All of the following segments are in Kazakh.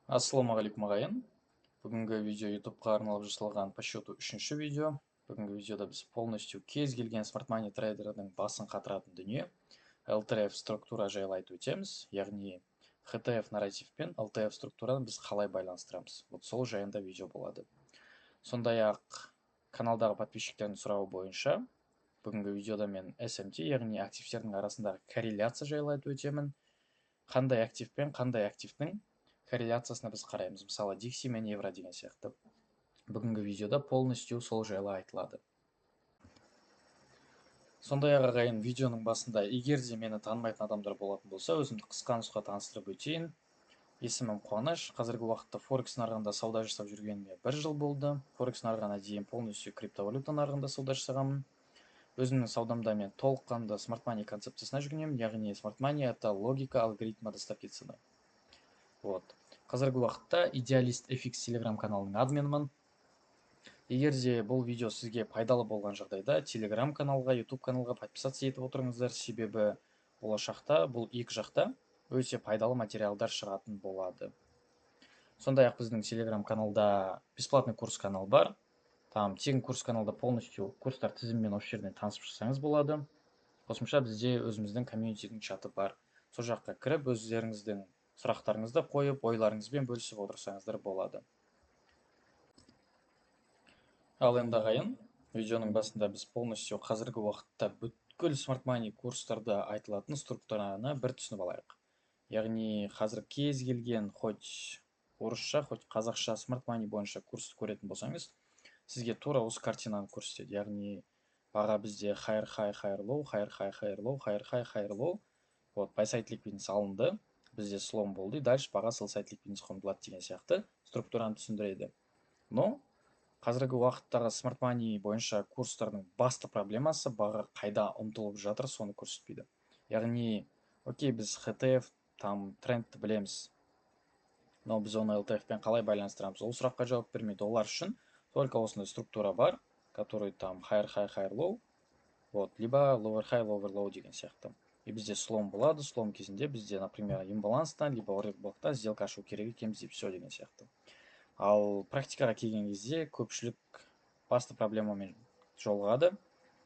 Ассалаумағалейкум ағайын. Бүгінгі видео YouTube'қа арналып жасалған по счету үшінші видео. Бүгінгі видеода біз полностью кез келген смарт мани трейдердің басын қатыратын дүние LTF структура жайлы айтып өтеміз. Яғни HTF нарратив пен LTF структураны біз қалай байланыстырамыз. Вот сол жайында видео болады. Сондай-ақ каналдағы подписчиктердің сұрауы бойынша бүгінгі видеода мен SMT, яғни активтердің арасындағы корреляция жайлы айтып өтемін. Қандай актив пен қандай активтің корреляциясына біз қараймыз, мысалы Dixie мен Евро деген сияқты. Бүгінгі видеода полностью сол жайлы айтылады. Сондай-ақ ағайын, видеоның басында егер де мені танымайтын адамдар болатын болса, өзімді қысқа нұсқа таныстырып өтейін. Есімім Қуаныш. Қазіргі уақытта Форекс нарығында сауда жасап жүргеніме 1 жыл болды. Форекс нарығына дейін полностью криптовалюта нарығында сауда жасағанмын. Өзімнің саудамда мен толыққанды смарт мани концепциясына жүгінемін, яғни смарт мани это логика алгоритма доставки цены. Вот. Қазіргі уақытта идеалист FX Telegram каналының админмін. Егер де бұл видео сізге пайдалы болған жағдайда Telegram каналға, YouTube каналға подписаться етіп отырыңыздар, себебі болашақта бұл екі жақта өте пайдалы материалдар шығатын болады. Сондай-ақ біздің Telegram каналда бесплатный курс канал бар. Там тегін курс каналда полностью курстар тізімімен осы жерден танысып шықсаңыз болады. Қосымша бізде өзіміздің комьюнитидің чаты бар. Сол жаққа кіріп, өздеріңіздің сұрақтарыңызды қойып, ойларыңызбен бөлісіп отырсаңыздар болады. Ал енді ағайын, видеоның басында біз полностью қазіргі уақытта бүткіл смарт мани курстарда айтылатын структураны бір түсініп алайық. Яғни қазір кез келген хоть орысша, хоть қазақша смарт мани бойынша курсты көретін болсаңыз, сізге тура осы картинаны көрсетеді. Яғни баға бізде higher high higher low, higher high higher low, higher high higher low. Вот, buy side liquidity алынды, бізде слом болды, дальше баға sell side liquidity қомдалады деген сияқты структураны түсіндіреді. Но қазіргі уақыттағы смарт мани бойынша курстардың басты проблемасы баға қайда ұмтылып жатыр, соны көрсетпейді. Яғни, окей, біз HTF, там трендті білеміз, но біз оны LTF пен қалай байланыстырамыз, ол сұраққа жауап бермейді. Олар үшін только осындай структура бар, который там higher high higher low, вот, либо lower high lower low деген сияқты. И бізде слом болады, слом кезінде бізде, например, имбаланстан, либо ордер блоктан сделка ашу керек екенбіз деп все деген сияқты. Ал практикаға келген кезде көпшілік басты проблемамен жолығады.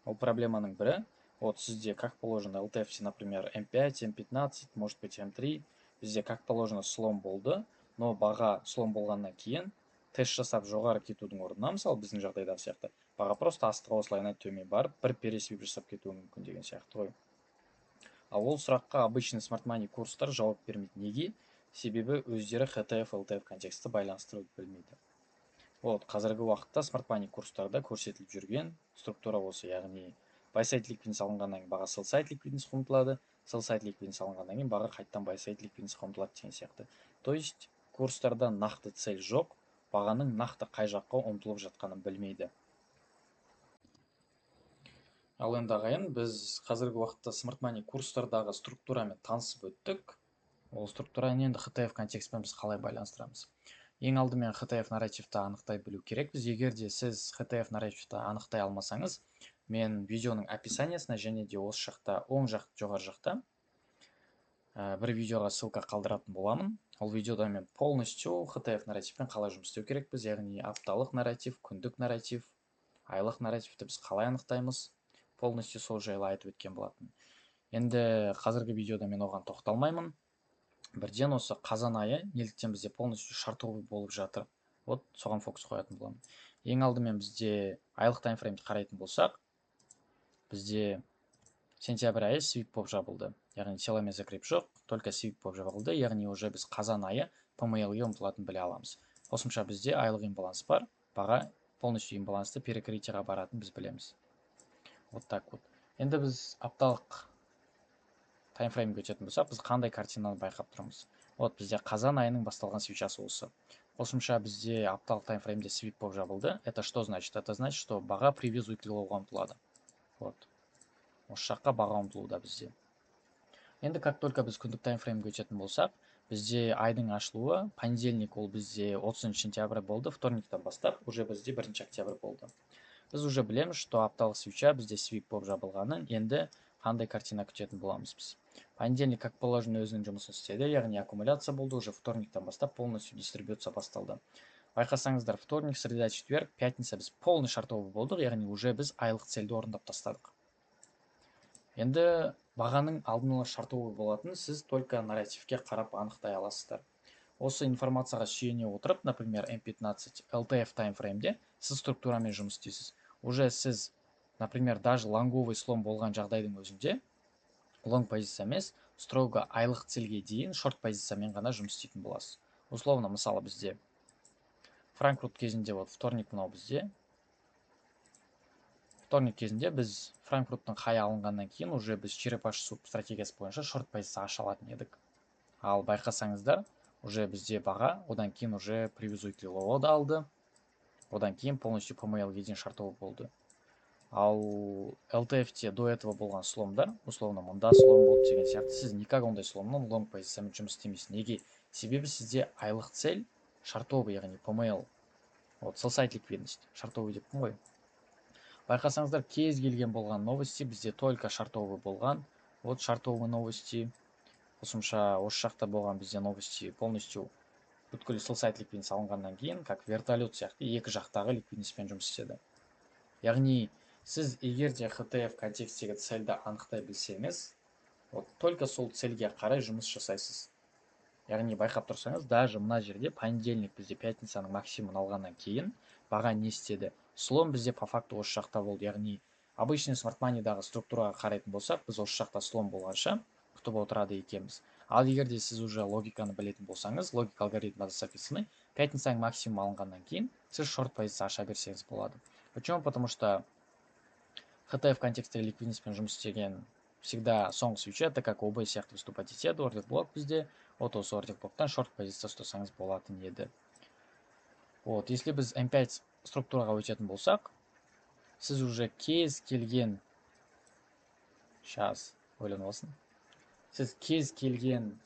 Ол проблеманың бірі, вот сізде как положено LTF, например, M5, M15, может быть M3, бізде как положено слом болды, но баға слом болғаннан кейін тест жасап жоғары кетудің орнына, мысалы біздің жағдайдағы сияқты, баға просто астыға осылайынан төмен барып, бір пересвип жасап кетуі мүмкін деген сияқты ғой. Ал ол сұраққа обычный смарт мани курстар жауап бермейді. Неге? Себебі өздері HTF, LTF контексті байланыстырып білмейді. Вот, қазіргі уақытта смарт мани курстарда көрсетіліп жүрген структура осы, яғни buy side liquidity алынғаннан кейін баға sell side liquidity қомтылады, sell side liquidity алынғаннан кейін баға қайттан buy side liquidity қомтылады деген сияқты. То есть курстарда нақты цель жоқ, бағаның нақты қай жаққа ұмтылып жатқанын білмейді. Ал енді ағайын, біз қазіргі уақытта смарт мани курстардағы структурамен танысып өттік. Ол структураны енді HTF контекстпен біз қалай байланыстырамыз. Ең алдымен HTF нарративті анықтай білу керекпіз. Егер де сіз HTF нарративті анықтай алмасаңыз, мен видеоның описаниясына және де осы жақта оң жақ жоғары жақта бір видеоға ссылка қалдыратын боламын. Ол видеода мен полностью HTF нарративпен қалай жұмыс істеу керекпіз, яғни апталық нарратив, күндік нарратив, айлық нарративті біз қалай анықтаймыз, полностью сол жайлы айтып өткен болатын. Енді қазіргі видеода мен оған тоқталмаймын. Бірден осы қазан айы неліктен бізде полностью шартовый болып жатыр, вот соған фокус қоятын боламын. Ең алдымен бізде айлық таймфреймді қарайтын болсақ, бізде сентябрь айы свип болып жабылды. Яғни селомен закреп жоқ, только свип болып жабылды. Яғни уже біз қазан айы PML-ге ұмтылатын біле аламыз. Қосымша бізде айлық имбаланс бар, баға полностью имбалансты перекрытияға баратын біз білеміз. Вот так вот. Енді біз апталық таймфреймге өтетін болсақ, біз қандай картинаны байқап тұрмыз. Вот бізде қазан айының басталған свечасы осы. Қосымша бізде апталық таймфреймде свип болып жабылды. Это что значит? Это значит, что баға previous weekly low'ға ұмтылады. Вот. Осы жаққа баға ұмтылуда бізде. Енді как только біз күндік таймфреймге өтетін болсақ, бізде айдың ашылуы понедельник, ол бізде 30 сентябрь болды, вторниктан бастап уже бізде 1 октябрь болды. Біз уже білеміз, что апталық свеча бізде свип болып жабылғанын, енді қандай картина күтетін боламыз біз. Понедельник, как положено, өзінің жұмысын істеді, яғни аккумуляция болды, уже вторниктен бастап полностью дистрибуция басталды. Байқасаңыздар, вторник, среда, четверг, пятница біз полный шартовый болдық, яғни уже біз айлық цельді орындап тастадық. Енді бағаның алдын ала шартовый болатын, сіз только нарративке қарап анықтай аласыздар. Осы информацияға сүйене отырып, например, M15 LTF таймфреймде сіз структурамен жұмыс істейсіз. Уже сіз, например, даже лонговый слом болған жағдайдың өзінде, лонг позиция емес, строго айлық цельге дейін шорт позициямен ғана жұмыс істейтін боласыз. Условно, мысалы бізде Франкфурт кезінде, вот вторник мынау бізде. Вторник кезінде біз Франкфурттың хай алынғаннан кейін уже біз черепаш суп стратегиясы бойынша шорт позиция аша алатын едік. Ал байқасаңыздар, уже бізде баға, одан кейін уже привязуйтли лоуды алды, одан кейін полностью PML-ге дейін шартовый болды. Ал LTF-те до этого болған сломдар, условно, мұнда слом болды деген сияқты, сіз никак ондай сломнан лонг позициямен жұмыс істемейсіз. Неге? Себебі сізде айлық цель шартовый, яғни PML. Вот, sell-side ликвидность, шартовый деп қой. Байқасаңыздар, кез келген болған новости бізде только шартовый болған. Вот шартовый новости. Қосымша осы жақта болған бізде новости полностью бүткіл sell-side ликвидность алынғаннан кейін, как вертолет сияқты екі жақтағы ликвидностьпен жұмыс істеді. Яғни сіз егер де HTF контекстегі цельді анықтай білсеңіз, вот только сол цельге қарай жұмыс жасайсыз. Яғни байқап тұрсаңыз, даже мына жерде понедельник бізде пятницаның максимумын алғаннан кейін баға не істеді? Слом бізде по факту осы жақта болды. Яғни обычный смарт-манидегі структураға қарайтын болсақ, біз осы жақта слом болғанша күтіп отырады екенбіз. Ал егер де сіз уже логиканы білетін болсаңыз, логика алгоритмі записаны, пятницаның максимум алынғаннан кейін сіз шорт позиция аша берсеңіз болады. Почему? Потому что HTF контекстегі ликвидностьпен жұмыс істеген всегда соңғы свечи, это как ОБ сияқты выступать етеді, ордер блок бізде, вот осы ордер блоктан шорт позиция ұстасаңыз болатын еді. Вот, если біз M5 структураға өтетін болсақ, сіз уже кез келген, сейчас ойланып алсын, сіз кез келген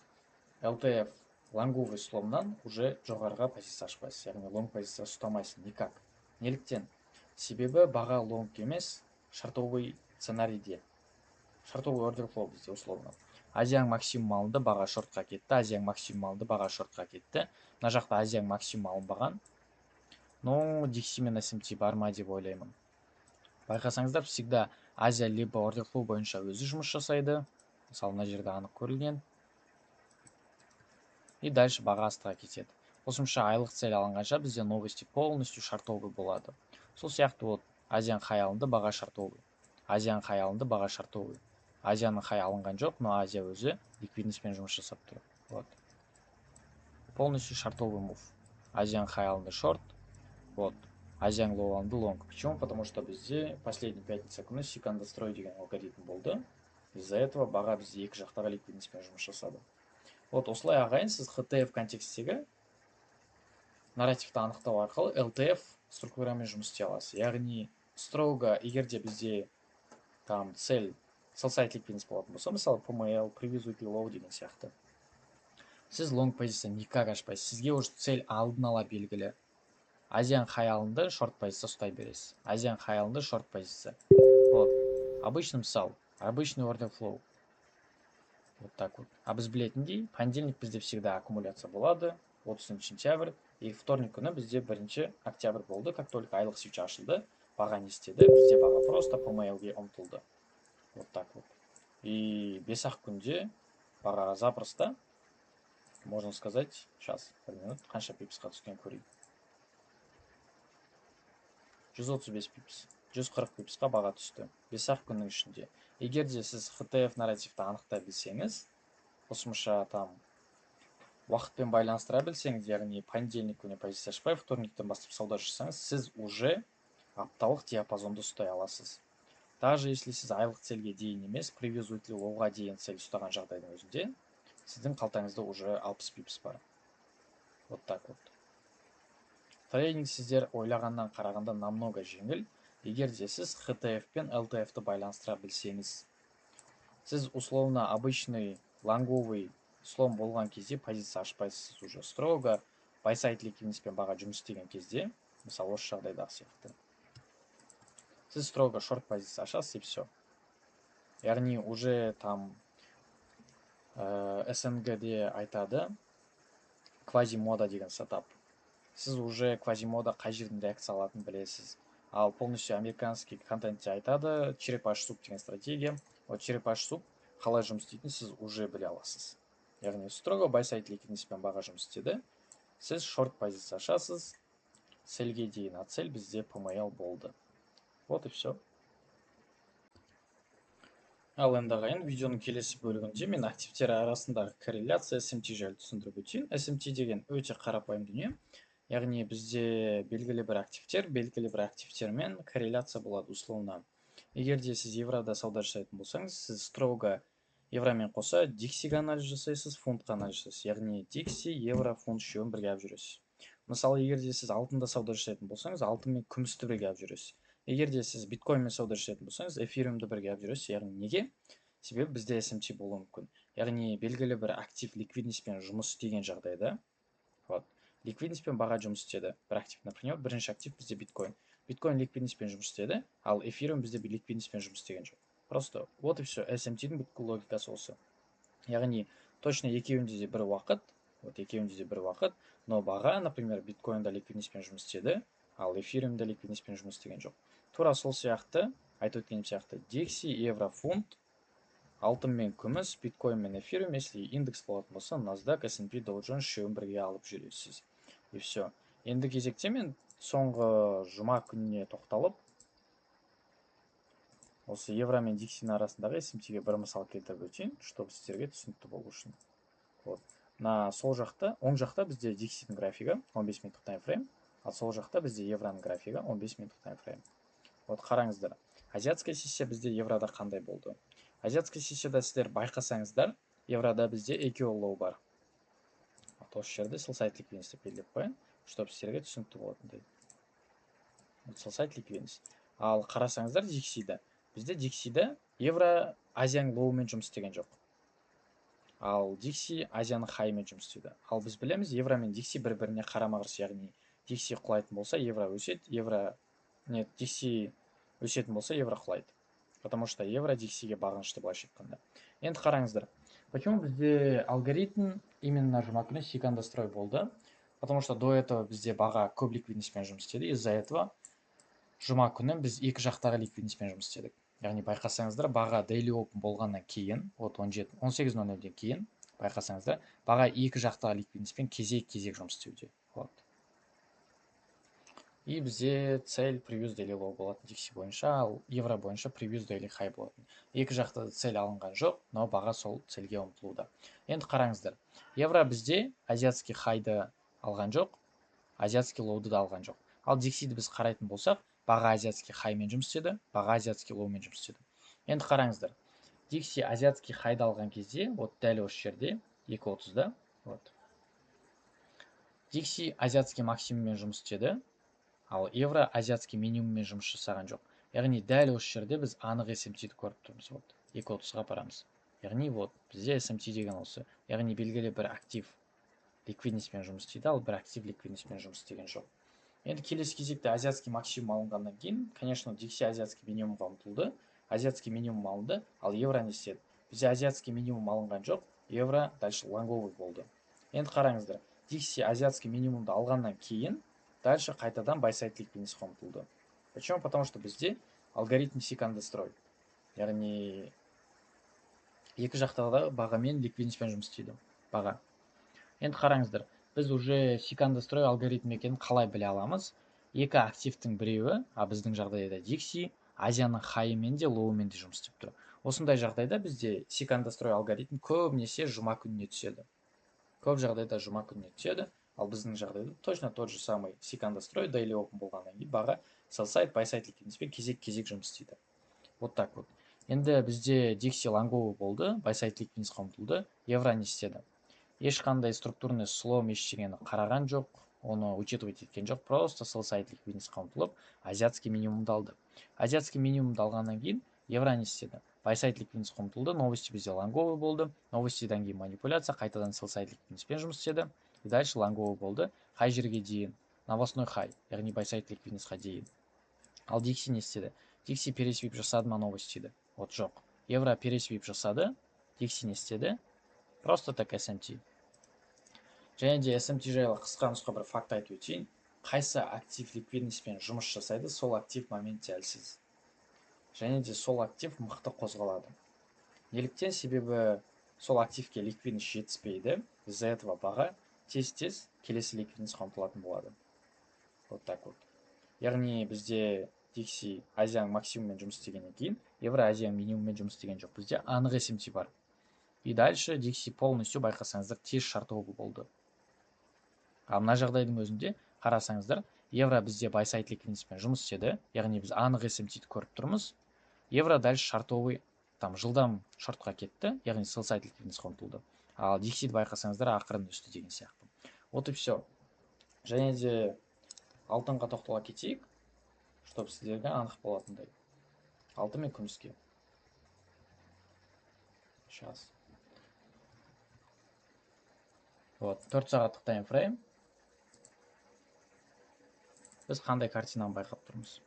LTF лонговый сломнан уже жоғарыға позиция ашпайсыз, яғни лонг позиция ұстамайсыз никак. Неліктен? Себебі баға лонг емес, шартовый сценарийде. Шартовый ордер флоу бізде условно. Азияның максимум алынды, баға шортқа кетті, Азияның максимум алынды, баға шортқа кетті. Мына жақта Азияның максимум алынбаған. Но Dixie мен SMT бар ма деп ойлаймын. Байқасаңыздар, всегда Азия либо ордер флоу бойынша өзі жұмыс жасайды. Мысалы, мына жерде анық көрілген. И дальше баға астыға кетеді. Қосымша айлық цель алынғанша бізде новости полностью шартовый болады. Сол сияқты вот Азияның хай алынды, баға шартовый. Азияның хай алынды, баға шартовый. Азияның хай алынған жоқ, но Азия өзі ликвидностьпен жұмыс жасап тұр. Вот. Полностью шартовый мув. Азияның хай алынды шорт. Вот. Азияның лоу алынды лонг. Почему? Потому что бізде последний пятница күні секондострой деген алгоритм болды. Из-за этого баға бізде екі жақтағы ликвидностьпен жұмыс жасады. Вот осылай ағайын, сіз HTF контекстегі нарративті анықтау арқылы LTF структурамен жұмыс істей аласыз. Яғни строго, егер де бізде там цель sell-side ликвидность болатын болса, мысалы PML, привязуйтли лоу деген сияқты. Сіз лонг позиция никак ашпайсыз. Сізге уже цель алдын ала белгілі. Азияның хай алынды, шорт позиция ұстай бересіз. Азияның хай алынды, шорт позиция. Вот. Обычный мысал, обычный order flow. Вот так вот. А біз білетіндей, понедельник бізде всегда аккумуляция болады, 30 сентябрь, и вторник күні бізде 1 октябрь болды. Как только айлық свеча ашылды, баға не істеді, бізде баға просто PML-ге ұмтылды. Вот так вот. И 5 күнде баға запросто, можно сказать, сейчас, бір минут, қанша пипсқа түскен көрейік. 135 пипс, 140 пипсқа баға түсті. 5 күннің ішінде. Егер де сіз HTF нарративті анықтай білсеңіз, қосымша там уақытпен байланыстыра білсеңіз, яғни понедельник күні позиция ашпай, вторниктен бастап сауда жасаңыз, сіз уже апталық диапазонды ұстай аласыз. Даже если сіз айлық цельге дейін емес, привязуйтли лоуға дейін цель ұстаған жағдайдың өзінде, сіздің қалтаңызда уже 60 пипс бар. Вот так вот. Трейдинг сіздер ойлағаннан қарағанда намного жеңіл, егер де сіз HTF пен LTF-ті байланыстыра білсеңіз. Сіз условно обычный лонговый слом болған кезде позиция ашпайсыз уже строго, buy-side ликвидностьпен баға жұмыс істеген кезде, мысалы осы жағдайдағы сияқты. Сіз строго шорт позиция ашасыз и все. яғни уже там СНГде айтады квазимода деген сетап. Сіз уже квазимода қай жерден реакция алатынын білесіз. Ал полностью американский контентте айтады черепаш суп деген стратегия. Вот черепаш суп қалай жұмыс істейтінін сіз уже біле аласыз. Яғни строго байсайт ликвидностьпен баға жұмыс істеді. Сіз шорт позиция ашасыз. Селге дейін ацель бізде PML болды. Вот и все. Ал енді ағайын, видеоның келесі бөлігінде мен активтер арасындағы корреляция SMT жайлы түсіндіріп өтейін. SMT деген өте қарапайым дүние. Яғни бізде белгілі бір активтермен корреляция болады условно. Егер де сіз еврода сауда жасайтын болсаңыз, сіз строго евромен қоса диксиге анализ жасайсыз, фунтқа анализ жасайсыз. Яғни дикси, евро, фунт үшеуін бірге алып жүресіз. Мысалы, егер де сіз алтында сауда жасайтын болсаңыз, алтын мен күмісті бірге алып жүресіз. Егер де сіз биткоинмен сауда жасайтын болсаңыз, эфириумды бірге алып жүресіз. Яғни неге? Себебі бізде SMT болуы мүмкін. Яғни белгілі бір актив ликвидностьпен жұмыс істеген жағдайда, вот, ликвидностьпен баға жұмыс істеді. Бір актив, например, бірінші актив бізде биткоин. Биткоин ликвидностьпен жұмыс істеді, ал эфириум бізде ликвидностьпен жұмыс істеген жоқ. Просто вот и все. SMT-дің бүткіл логикасы осы. Яғни точно екеуінде де бір уақыт, но баға, например, биткоинда ликвидностьпен жұмыс істеді, ал эфириумда ликвидностьпен жұмыс істеген жоқ. Тура сол сияқты, айтып өткенім сияқты, дикси, евро, фунт, алтын мен күміс, биткоин мен эфириум, если индекс болатын болса, NASDAQ, S&P, Dow Jones үшеуін бірге алып жүресіз. И все. Енді кезекте мен соңғы жұма күніне тоқталып, осы евро мен диксидің арасындағы SMT-ге бір мысал келтіріп өтейін, чтобы сіздерге түсінікті болу үшін. Вот. Сол жақта, оң жақта бізде диксидің графигі 15 минуттық таймфрейм, ал сол жақта бізде евроның графигі 15 минуттық таймфрейм. Вот қараңыздар. Азиатская сессия бізде еврода қандай болды? Азиатская сессияда сіздер байқасаңыздар, еврода бізде EQL low бар. Осы жерде sell side liquidity белгілеп қояйын, чтобы сіздерге түсінікті болатындай. Sell side liquidity. Ал қарасаңыздар диксида. Бізде диксида евро Азияның лоуымен жұмыс істеген жоқ. Ал дикси Азияның хайымен жұмыс істейді. Ал біз білеміз, евро мен дикси бір-біріне қарама-қарсы, яғни дикси құлайтын болса, евро өседі, дикси өсетін болса, евро құлайды. Потому что евро диксиге бағынышты былайша айтқанда. Енді қараңыздар. Почему бізде алгоритм именно жұма күні секанда строй болды? Потому что до этого бізде баға көп ликвидностьпен жұмыс істеді. Из-за этого жұма күні біз екі жақтағы ликвидностьпен жұмыс істедік. Яғни байқасаңыздар, баға daily open болғаннан кейін, вот 18:00-ден кейін байқасаңыздар, баға екі жақтағы ликвидностьпен кезек-кезек жұмыс істеуде. Вот. И бізде цель previous daily low болатын дикси бойынша, ал евро бойынша previous daily high болатын. Екі жақта цель алынған жоқ, но баға сол цельге ұмтылуда. Енді қараңыздар, евро бізде азиатский хайды алған жоқ, азиатский лоуды да алған жоқ. Ал диксиді біз қарайтын болсақ, баға азиатский хаймен жұмыс істеді, баға азиатский лоумен жұмыс істеді. Енді қараңыздар, дикси азиатский хайды алған кезде, вот дәл осы жерде 2.30-да, вот. Дикси азиатский максимуммен жұмыс істеді, ал евро азиатский минимуммен жұмыс жасаған жоқ. Яғни дәл осы жерде біз анық SMT-ді көріп тұрмыз. Вот 2.30-ға барамыз. Яғни вот бізде SMT деген осы. Яғни белгілі бір актив ликвидностьпен жұмыс істейді, ал бір актив ликвидностьпен жұмыс істеген жоқ. Енді келесі кезекте азиатский максимум алынғаннан кейін, конечно, дикси азиатский минимумға ұмтылды, азиатский минимум алынды, ал евро не істеді? Бізде азиатский минимум алынған жоқ, евро дальше лонговый болды. Енді қараңыздар, дикси азиатский минимумды алғаннан кейін дальше қайтадан buy-side ликвидностьқа ұмтылды. Почему? Потому что бізде алгоритм секанда строй. Яғни екі жақтағы бағамен ликвидностьпен жұмыс істейді баға. Енді қараңыздар, біз уже секанда строй алгоритм екенін қалай біле аламыз? Екі активтің біреуі, біздің жағдайда дикси, Азияның хайымен де лоуымен де жұмыс істеп тұр. Осындай жағдайда бізде секанда строй алгоритм көбінесе жұма күніне түседі. Көп жағдайда жұма күніне түседі, ал біздің жағдайда точно тот же самый секанда строй daily open болғаннан кейін баға sell side, buy side ликвидностьпен кезек-кезек жұмыс істейді. Вот так вот. Енді бізде дикси лонговый болды, buy side ликвидностьқа ұмтылды, евро не істеді? Ешқандай структурный слом ештеңені қараған жоқ, оны учитывать еткен жоқ, просто sell side ликвидностьқа ұмтылып, азиатский минимумды алды. Азиатский минимумды алғаннан кейін евро не істеді? Buy side ликвидностьқа ұмтылды, новости бізде лонговый болды, новостиден кейін манипуляция, қайтадан sell side ликвидностьпен жұмыс істеді, и дальше лонговый болды, қай жерге дейін? Новостной хай, яғни buy side ликвидностьқа дейін. Ал дикси не істеді? Дикси пересвип жасады ма новостиді? Вот жоқ. евро пересвип жасады, дикси не істеді? Просто так SMT. Және де SMT жайлы қысқа нұсқа бір факт айтып өтейін. Қайсы актив ликвидностьпен жұмыс жасайды, сол актив моментте әлсіз. Және де сол актив мықты қозғалады. Неліктен? Себебі сол активке ликвидность жетіспейді. Из-за этого баға тез-тез келесі ликвидностьқа ұмтылатын болады. Вот так вот. Яғни бізде дикси Азияның максимуммен жұмыс істегеннен кейін, евро Азияның минимуммен жұмыс істеген жоқ. Бізде анық SMT бар. И дальше дикси полностью байқасаңыздар тез шартовый болды. Ал мына жағдайдың өзінде қарасаңыздар, евро бізде buy-side ликвидностьпен жұмыс істеді, яғни біз анық SMT-ді көріп тұрмыз. Евро дальше шартовый жылдам шортқа кетті, яғни sell-side ликвидностьқа ұмтылды. Ал диксиді байқасаңыздар ақырын өсті деген сияқты. Вот и все. Және де алтынға тоқтала кетейік, чтобы сіздерге анық болатындай. Алтын мен күміске. Сейчас. Вот, 4 сағаттық таймфрейм. Біз қандай картинаны байқап тұрмыз?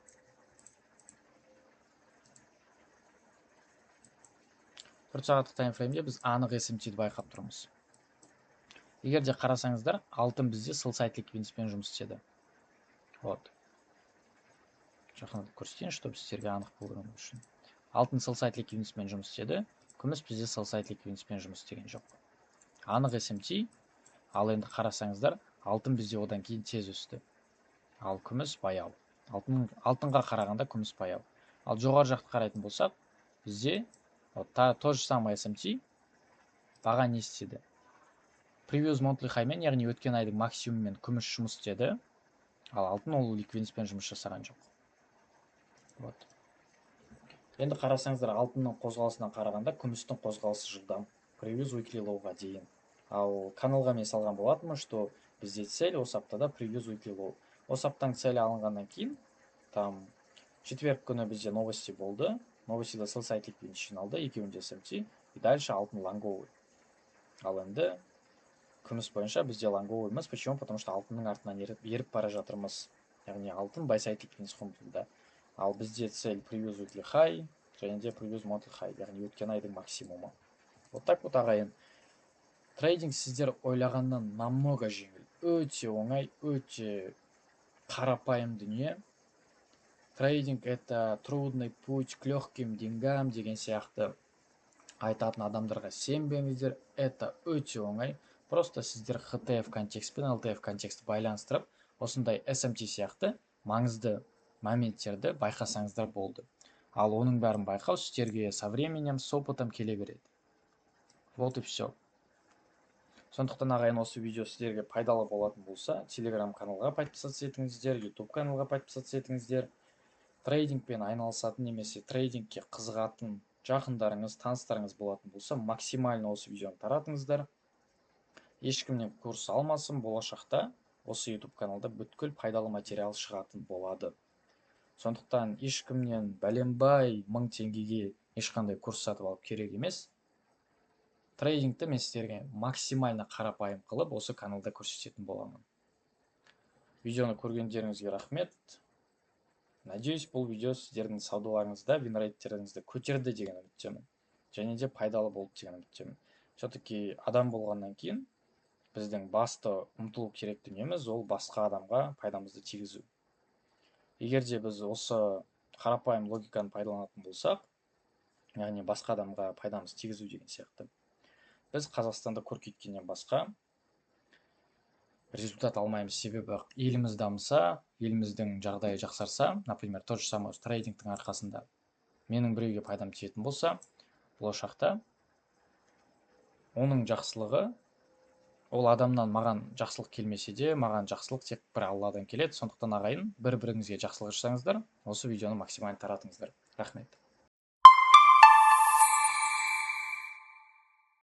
4 сағаттық таймфреймде біз анық SMT-ді байқап тұрмыз. Егер де қарасаңыздар, алтын бізде sell-side ликвидностьпен жұмыс істеді. Вот. Жақындатып көрсетейін, чтобы сіздерге анық болуы үшін. Алтын sell-side ликвидностьпен жұмыс істеді, күміс бізде sell-side ликвидностьпен жұмыс істеген жоқ. Анық SMT. Ал енді қарасаңыздар, алтын бізде одан кейін тез өсті. Ал күміс баяу. Алтынға қарағанда күміс баяу. Ал жоғары жақты қарайтын болсақ, бізде то же самое SMT баға не істеді? Previous monthly high-мен, яғни өткен айдың максимуммен күміс жұмыс істеді. Ал алтын ол ликвидностьпен жұмыс жасаған жоқ. Вот. Енді қарасаңыздар, алтынның қозғалысына қарағанда күмістің қозғалысы жылдам. Previous weekly low-ға дейін. Ал каналға мен салған болатынмын, что бізде цель осы аптада previous weekly low. Осы аптаның целі алынғаннан кейін, четверг күні бізде новости болды. Новостида sell-side ликвидность жиналды, екеуінде SMT, и дальше алтын лонговый. Ал енді күміс бойынша бізде лонговыймыз. Почему? Потому что алтынның артынан еріп бара жатырмыз. Яғни алтын buy-side ликвидность ұмтылды. Ал бізде цель previous weekly high, және де previous monthly high, яғни өткен айдың максимумы. Вот так вот ағайын. Трейдинг сіздер ойлағаннан намного жеңіл. Өте оңай, өте қарапайым дүние. Трейдинг это трудный путь к легким деньгам деген сияқты айтатын адамдарға сенбеңіздер. Это өте оңай. Просто сіздер HTF контекст пен LTF контекстті байланыстырып, осындай SMT сияқты маңызды моменттерді байқасаңыздар болды. Ал оның бәрін байқау сіздерге со временем, с опытом келе береді. Вот и все. Сондықтан ағайын, осы видео сіздерге пайдалы болатын болса, Telegram каналға подписаться етіңіздер, YouTube каналға подписаться етіңіздер. Трейдингпен айналысатын немесе трейдингке қызығатын жақындарыңыз, таныстарыңыз болатын болса, максимально осы видеоны таратыңыздар. Ешкімнен курс алмасын, болашақта осы YouTube каналда бүткіл пайдалы материал шығатын болады. Сондықтан ешкімнен бәленбай 1000 теңгеге ешқандай курс сатып алып керек емес. Трейдингті мен сіздерге максимально қарапайым қылып осы каналда көрсететін боламын. Видеоны көргендеріңізге рахмет. Надеюсь, бұл видео сіздердің саудаларыңызда винрейттеріңізді көтерді деген үміттемін. Және де пайдалы болды деген үміттемін. Все-таки адам болғаннан кейін біздің басты ұмтылу керек дүниеміз ол басқа адамға пайдамызды тигізу. Егер де біз осы қарапайым логиканы пайдаланатын болсақ, яғни басқа адамға пайдамыз тигізу деген сияқты, біз Қазақстанда көркейткеннен басқа результат алмаймыз. Себебі еліміз дамыса, еліміздің жағдайы жақсарса, например, тот же самый трейдингтің арқасында менің біреуге пайдам тиетін болса, болашақта оның жақсылығы ол адамнан маған жақсылық келмесе де, маған жақсылық тек бір Алладан келеді. Сондықтан ағайын, бір-біріңізге жақсылық жасаңыздар, осы видеоны максимально таратыңыздар. Рахмет.